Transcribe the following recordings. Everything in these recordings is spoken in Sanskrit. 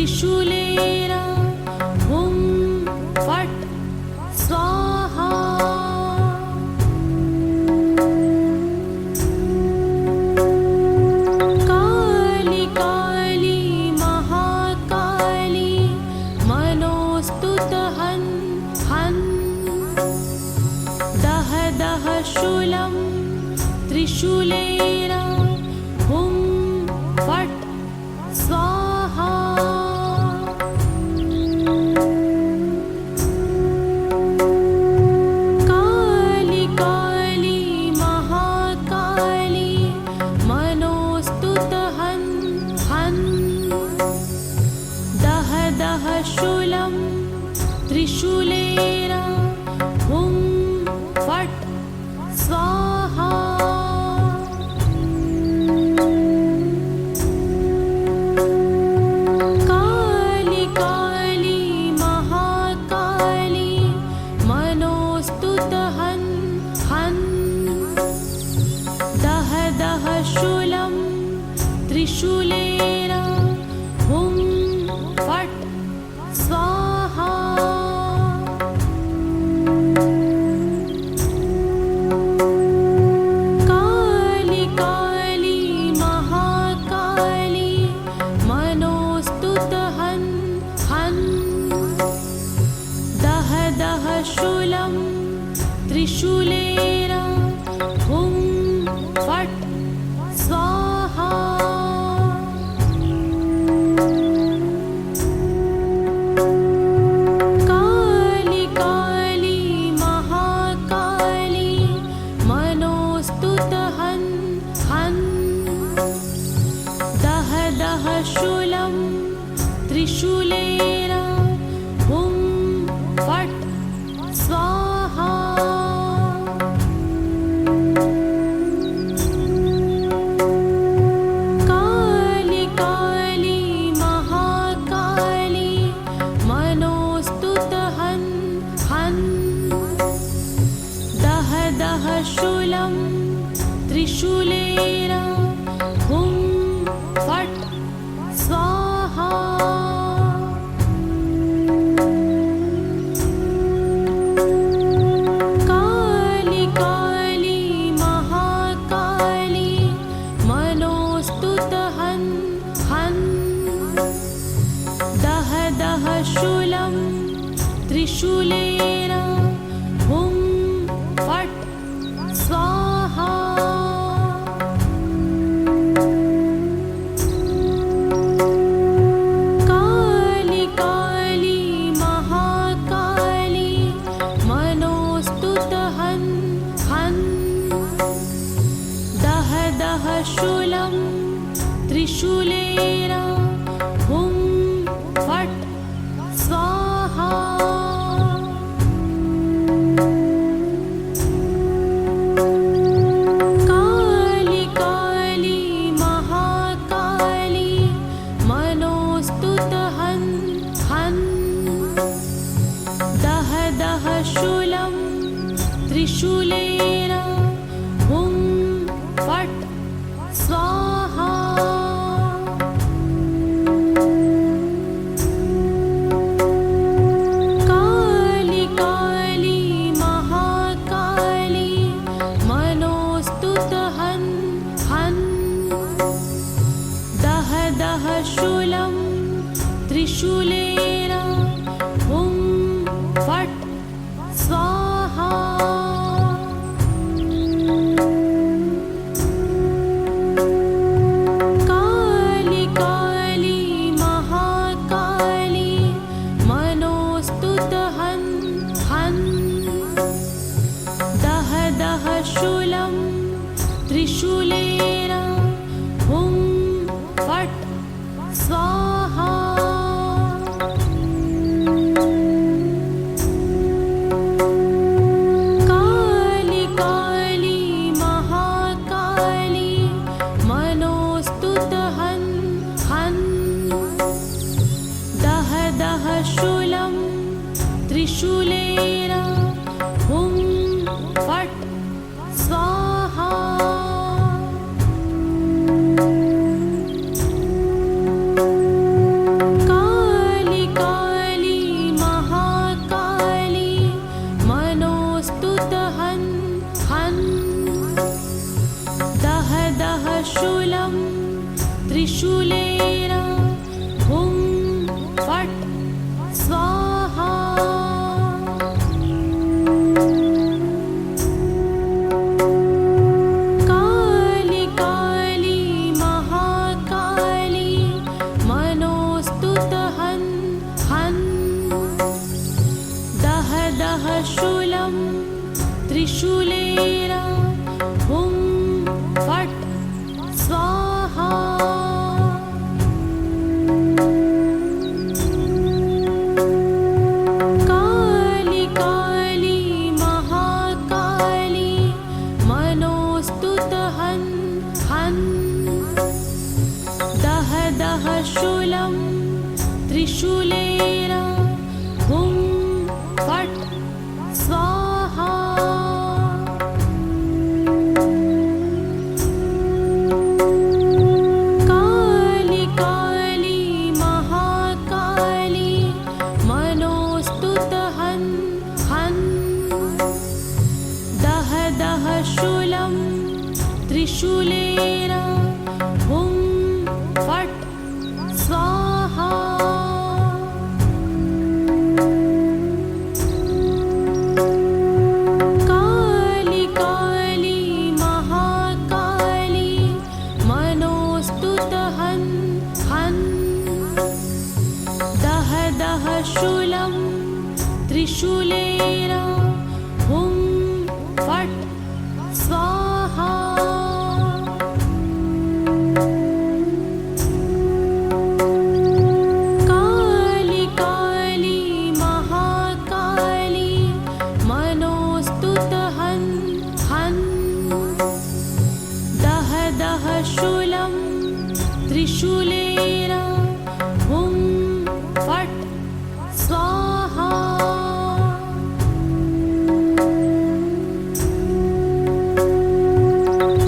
त्रिशूलेन हुं फट् स्वाहा। काली काली महाकाली मनोस्तुत हन् हन्। दह दह शूलं त्रिशूलेन हुं फट् स्वाहा। काली काली महाकाली मनोस्तुत हन् हन्। दह दह शूलं त्रिशूलेन हुं फट् स्वाहा। काली काली महाकाली मनोस्तुत हन् हन्। दह दह शूलं त्रिशूलेन हुं फट् स्वाहा। काली काली महाकाली मनोस्तुत हन् हन्। दह दह शूलं त्रिशूलेन हुं फट् स्वाहा। काली काली महाकाली मनोस्तुत हन् हन्। दह दह शूलं त्रिशूलेन हुं फट् स्वाहा। काली काली महाकाली मनोस्तुत हन् हन्। दह दह शूलं त्रिशूलेन हुं फट् स्वाहा। काली काली महाकाली मनोस्तुत हन् हन्। दह दह शूलं त्रिशूलेन हुं फट् स्वाहा। काली काली महाकाली मनोस्तुत हन् हन्। दह दह शूलं त्रिशूलेन हुं फट् स्वाहा। काली काली महाकाली मनोस्तुत हन् हन्। दह दह शूलं त्रिशूलेन हुं फट् स्वाहा। काली काली महाकाली मनोस्तुत हन् हन्। दह दह शूलं त्रिशूलेन हुं फट् स्वाहा। काली काली महाकाली मनोस्तुत हन् हन्। दह दह शूलं त्रिशूलेन हुं फट् स्वाहा। काली काली महाकाली मनोस्तुत हन् हन्। दह दह शूलं त्रिशूलेन हुं फट् स्वाहा। त्रिशूलेन हुं फट् स्वाहा। काली काली महाकाली मनोस्तुत हन् हन्। दह दह शूलं त्रिशूलेन हुं फट् स्वाहा। काली काली महाकाली मनोस्तुत हन् हन्। दह दह शूलं त्रिशूलेन हुं फट् स्वाहा। काली काली महाकाली मनोस्तुत हन् हन्। दह दह शूलं त्रिशूलेन हुं फट् स्वाहा।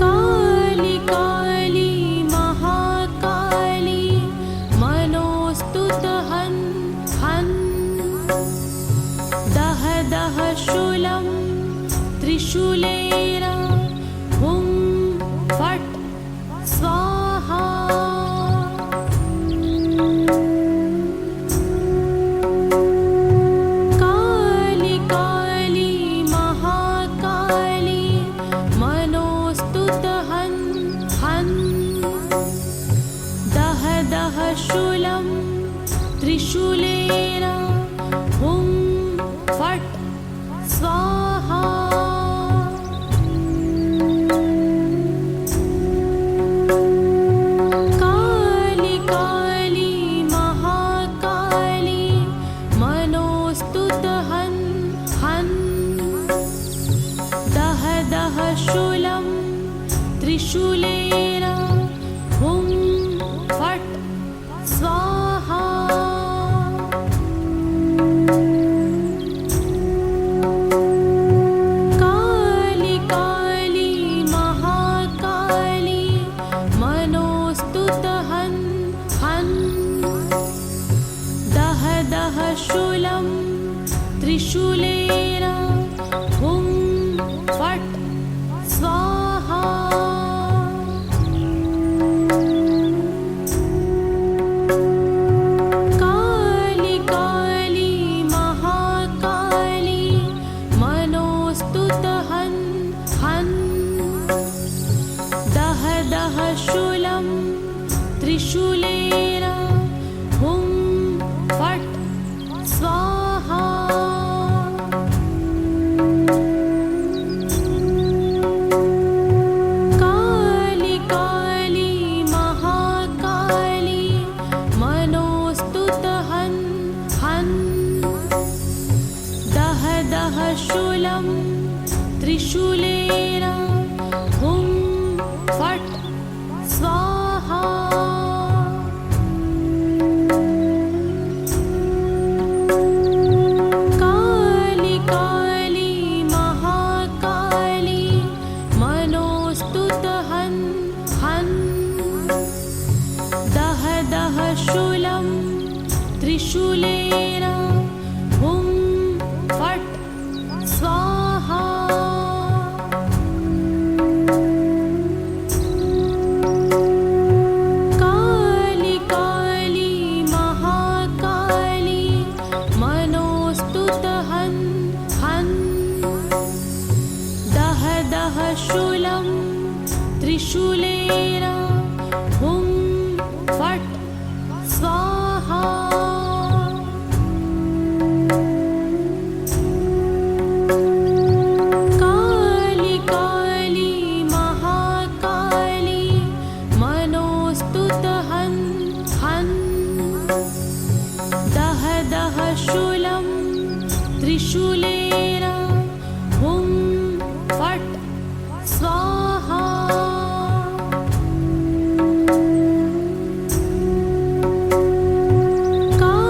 काली काली महाकाली मनोस्तुत हन् हन्। दह दह शूलं त्रिशूलेन हुं फट् स्वाहा। काली काली महाकाली मनोस्तुत हन् हन्। दह दह शूलं त्रिशूलेन हुं फट् स्वाहा। काली काली महाकाली मनोस्तुत हन् हन्। दह दह शूलं त्रिशूलेन हुं फट् स्वाहा। काली काली महाकाली मनोस्तुत हन् हन्। दह दह शूलं त्रिशूलेन हुं फट् स्वाहा। काली काली महाकाली मनोस्तुत हन् हन्। दह दह शूलं त्रिशूलेन हुं फट् स्वाहा। काली काली महाकाली मनोस्तुत हन् हन्। दह दह शूलं त्रिशूलेन हुं फट् स्वाहा। काली काली महाकाली मनोस्तुत हन् हन्। दह दह शूलं त्रिशूलेन हुं फट् स्वाहा। काली काली महाकाली मनोस्तुत हन् हन्। दह दह शूलं त्रिशूलेन हुं फट् स्वाहा। काली काली महाकाली मनोस्तुत हन् हन्। दह दह शूलं त्रिशूलेन हुं फट् स्वाहा। काली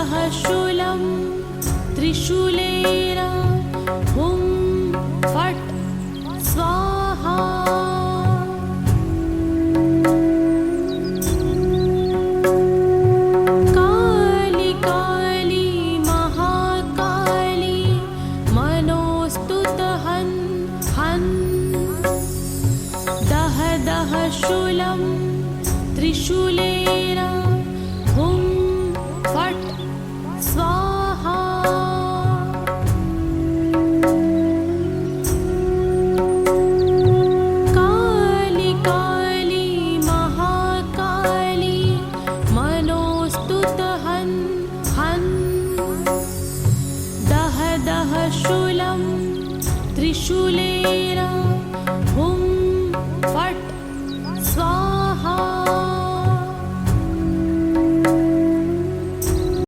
शूलं त्रिशूलेन